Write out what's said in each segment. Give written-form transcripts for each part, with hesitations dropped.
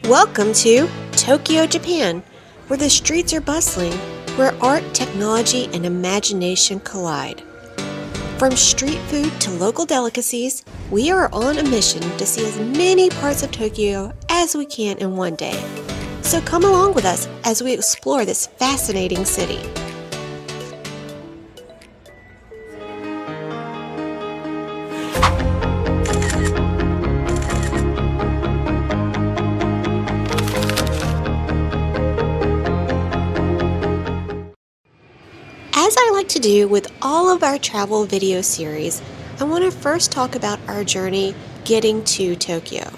Welcome to Tokyo, Japan, where the streets are bustling, where art, technology, and imagination collide. From street food to local delicacies, we are on a mission to see as many parts of Tokyo as we can in one day. So come along with us as we explore this fascinating city. As I like to do with all of our travel video series, I want to first talk about our journey getting to Tokyo.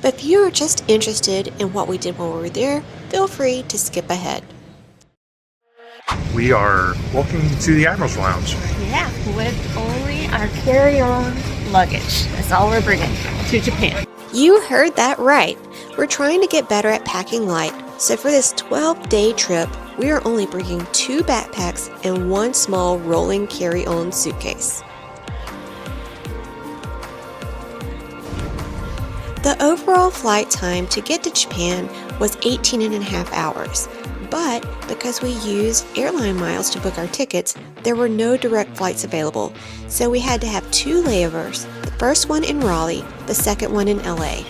But if you are just interested in what we did when we were there, feel free to skip ahead. We are walking to the Admiral's Lounge. Yeah, with only our carry-on luggage. That's all we're bringing to Japan. You heard that right. We're trying to get better at packing light, so for this 12-day trip, we are only bringing 2 backpacks and 1 small rolling carry-on suitcase. The overall flight time to get to Japan was 18.5 hours, but because we used airline miles to book our tickets, there were no direct flights available, so we had to have 2 layovers, the first one in Raleigh, the second one in LA.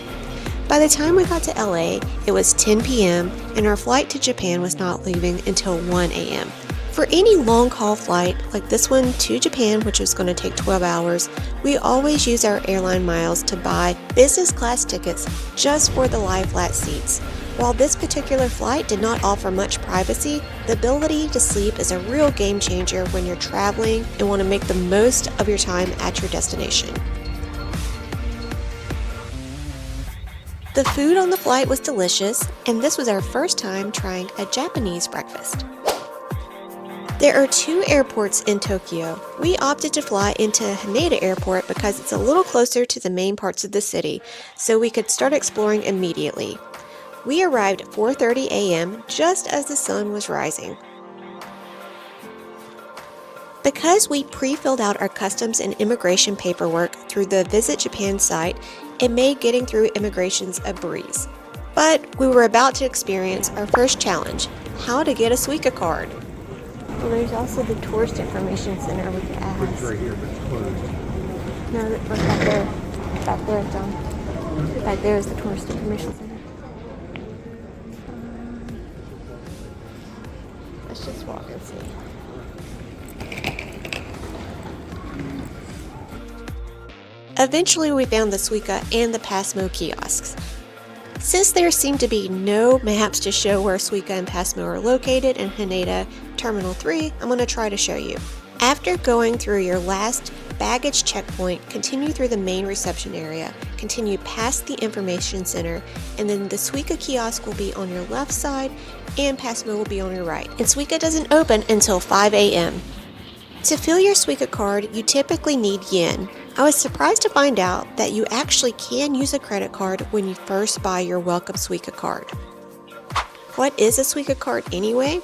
By the time we got to LA, it was 10 p.m. and our flight to Japan was not leaving until 1 a.m. For any long-haul flight, like this one to Japan, which was going to take 12 hours, we always use our airline miles to buy business class tickets just for the lie-flat seats. While this particular flight did not offer much privacy, the ability to sleep is a real game changer when you're traveling and want to make the most of your time at your destination. The food on the flight was delicious, and this was our first time trying a Japanese breakfast. There are 2 airports in Tokyo. We opted to fly into Haneda Airport because it's a little closer to the main parts of the city, so we could start exploring immediately. We arrived at 4:30 a.m. just as the sun was rising. Because we pre-filled out our customs and immigration paperwork through the Visit Japan site, it made getting through immigrations a breeze. But we were about to experience our first challenge, how to get a Suica card. Well, there's also the tourist information center we could ask. It's right here, but it's closed. No, look back there. Back there, John. Back there is the tourist information center. Let's just walk and see. Eventually, we found the Suica and the Passmo kiosks. Since there seemed to be no maps to show where Suica and Passmo are located in Haneda Terminal 3, I'm going to try to show you. After going through your last baggage checkpoint, continue through the main reception area, continue past the information center, and then the Suica kiosk will be on your left side and Passmo will be on your right. And Suica doesn't open until 5 a.m. To fill your Suica card, you typically need yen. I was surprised to find out that you actually can use a credit card when you first buy your Welcome Suica card. What is a Suica card anyway?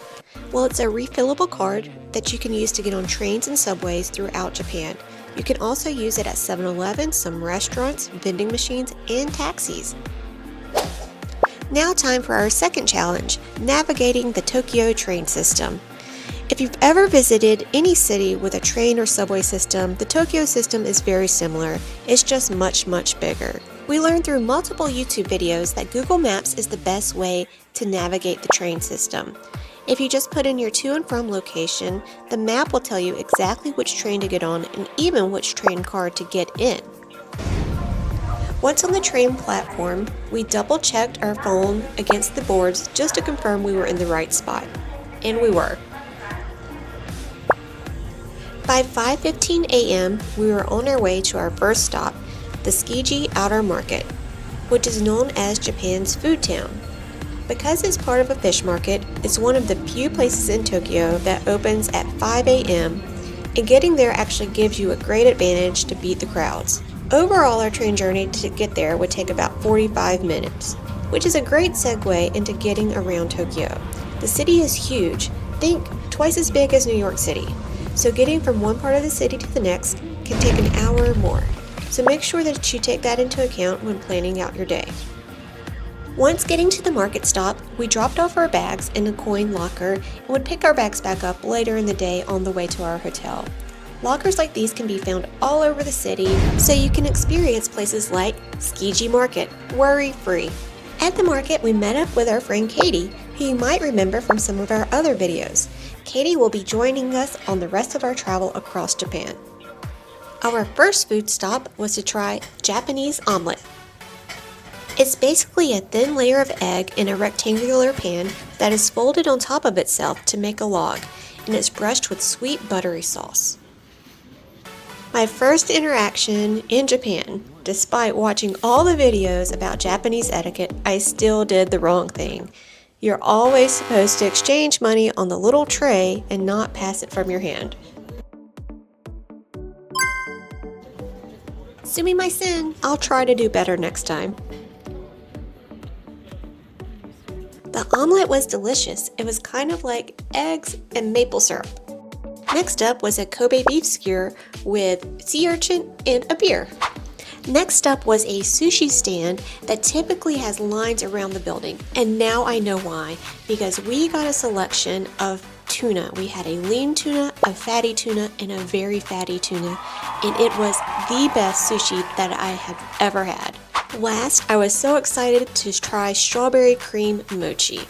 Well, it's a refillable card that you can use to get on trains and subways throughout Japan. You can also use it at 7-Eleven, some restaurants, vending machines, and taxis. Now time for our second challenge, navigating the Tokyo train system. If you've ever visited any city with a train or subway system, the Tokyo system is very similar. It's just much bigger. We learned through multiple YouTube videos that Google Maps is the best way to navigate the train system. If you just put in your to and from location, the map will tell you exactly which train to get on and even which train car to get in. Once on the train platform, we double-checked our phone against the boards just to confirm we were in the right spot. And we were. By 5:15 a.m., we were on our way to our first stop, the Tsukiji Outer Market, which is known as Japan's food town. Because it's part of a fish market, it's one of the few places in Tokyo that opens at 5 a.m., and getting there actually gives you a great advantage to beat the crowds. Overall, our train journey to get there would take about 45 minutes, which is a great segue into getting around Tokyo. The city is huge, think twice as big as New York City. So getting from one part of the city to the next can take an hour or more. So make sure that you take that into account when planning out your day. Once getting to the market stop, we dropped off our bags in a coin locker and would pick our bags back up later in the day on the way to our hotel. Lockers like these can be found all over the city, so you can experience places like Tsukiji Market, worry-free. At the market, we met up with our friend Katie, who you might remember from some of our other videos. Katie will be joining us on the rest of our travel across Japan. Our first food stop was to try Japanese omelet. It's basically a thin layer of egg in a rectangular pan that is folded on top of itself to make a log, and it's brushed with sweet buttery sauce. My first interaction in Japan, despite watching all the videos about Japanese etiquette, I still did the wrong thing. You're always supposed to exchange money on the little tray and not pass it from your hand. Sumimasen, I'll try to do better next time. The omelet was delicious. It was kind of like eggs and maple syrup. Next up was a Kobe beef skewer with sea urchin and a beer. Next up was a sushi stand that typically has lines around the building, and now I know why, because we got a selection of tuna. We had a lean tuna, a fatty tuna, and a very fatty tuna, and it was the best sushi that I have ever had. Last, I was so excited to try strawberry cream mochi,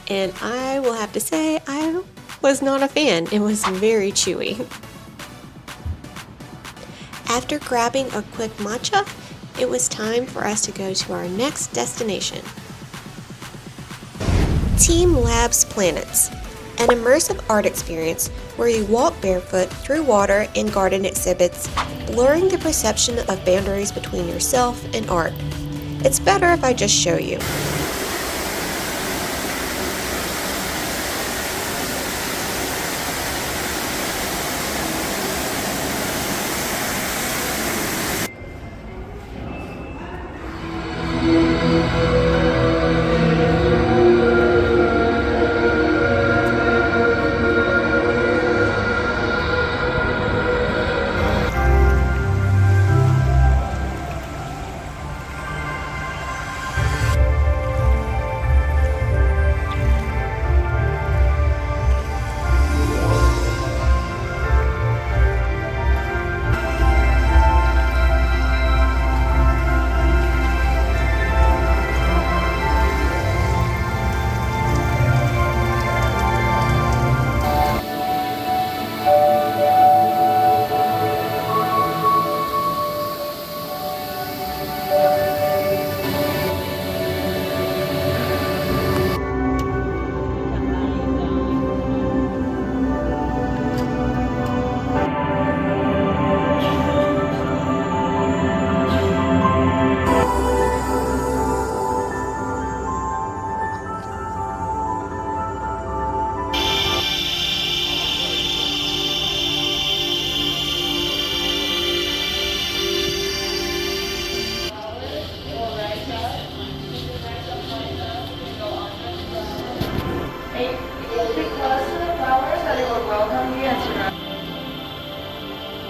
and I will have to say I was not a fan. It was very chewy. After grabbing a quick matcha, it was time for us to go to our next destination. Teamlab Planets, an immersive art experience where you walk barefoot through water in garden exhibits, blurring the perception of boundaries between yourself and art. It's better if I just show you.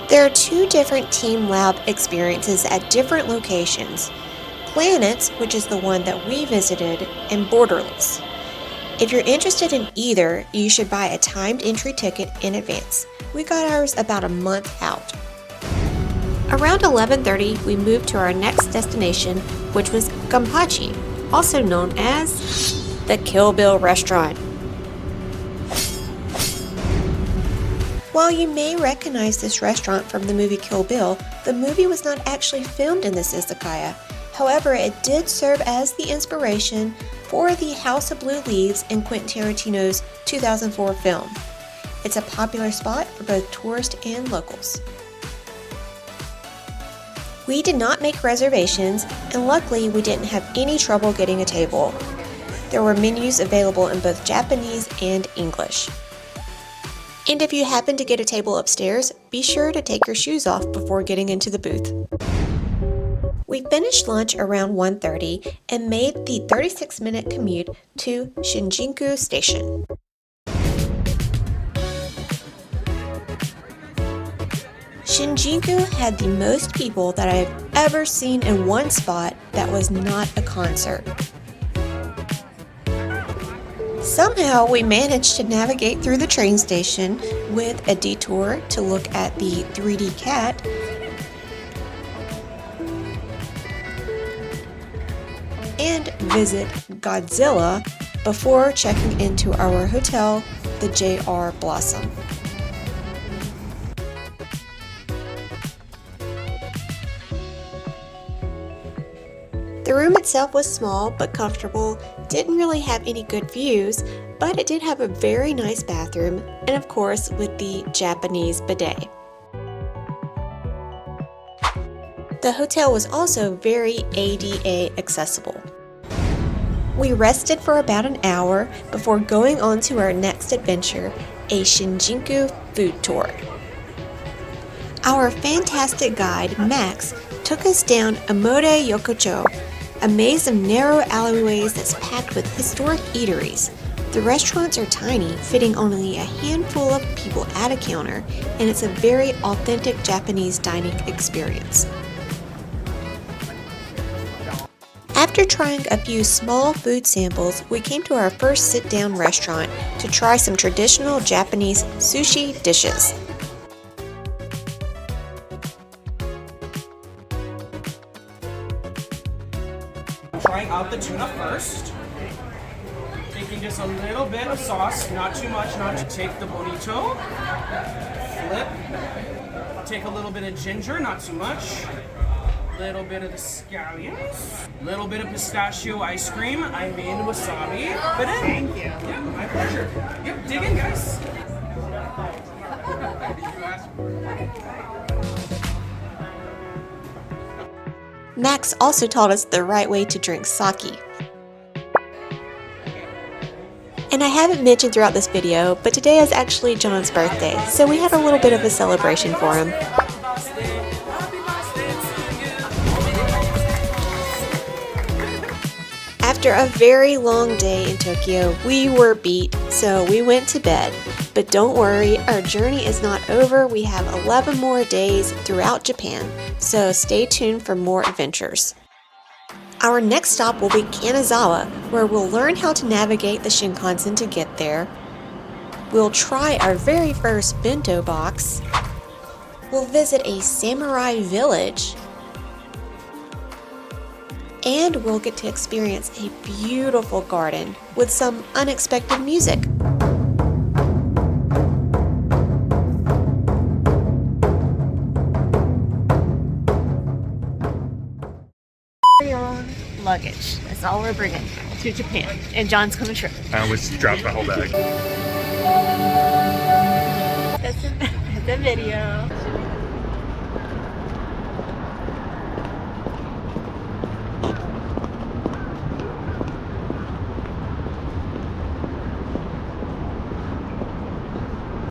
There are two different Teamlab experiences at different locations. Planets, which is the one that we visited, and Borderless. If you're interested in either, you should buy a timed entry ticket in advance. We got ours about a month out. Around 11:30, we moved to our next destination, which was Gachi, also known as the Kill Bill restaurant. While you may recognize this restaurant from the movie Kill Bill, the movie was not actually filmed in this izakaya. However, it did serve as the inspiration for the House of Blue Leaves in Quentin Tarantino's 2004 film. It's a popular spot for both tourists and locals. We did not make reservations, and luckily we didn't have any trouble getting a table. There were menus available in both Japanese and English. And if you happen to get a table upstairs, be sure to take your shoes off before getting into the booth. We finished lunch around 1:30 and made the 36-minute commute to Shinjinku station. Shinjinku had the most people that I've ever seen in one spot that was not a concert. Somehow we managed to navigate through the train station with a detour to look at the 3D cat and visit Godzilla before checking into our hotel, the JR Blossom. The room itself was small but comfortable, didn't really have any good views, but it did have a very nice bathroom, and of course with the Japanese bidet. The hotel was also very ADA accessible. We rested for about an hour before going on to our next adventure, a Shinjinku food tour. Our fantastic guide, Max, took us down Omoide Yokocho, a maze of narrow alleyways that's packed with historic eateries. The restaurants are tiny, fitting only a handful of people at a counter, and it's a very authentic Japanese dining experience. After trying a few small food samples, we came to our first sit-down restaurant to try some traditional Japanese sushi dishes. Trying out the tuna first. Taking just a little bit of sauce, not too much, not to take the bonito. Flip. Take a little bit of ginger, not too much. Little bit of the scallions. Little bit of pistachio ice cream. I made wasabi. But thank you. Yeah, my pleasure. Yep, dig in, guys. Max also taught us the right way to drink sake. And I haven't mentioned throughout this video, but today is actually John's birthday, so we had a little bit of a celebration for him. After a very long day in Tokyo, we were beat, so we went to bed. But don't worry, our journey is not over. We have 11 more days throughout Japan, so stay tuned for more adventures. Our next stop will be Kanazawa, where we'll learn how to navigate the Shinkansen to get there. We'll try our very first bento box. We'll visit a samurai village. And we'll get to experience a beautiful garden with some unexpected music. Carry-on luggage. That's all we're bringing to Japan. And John's coming trip. I almost dropped my whole bag. That's a video.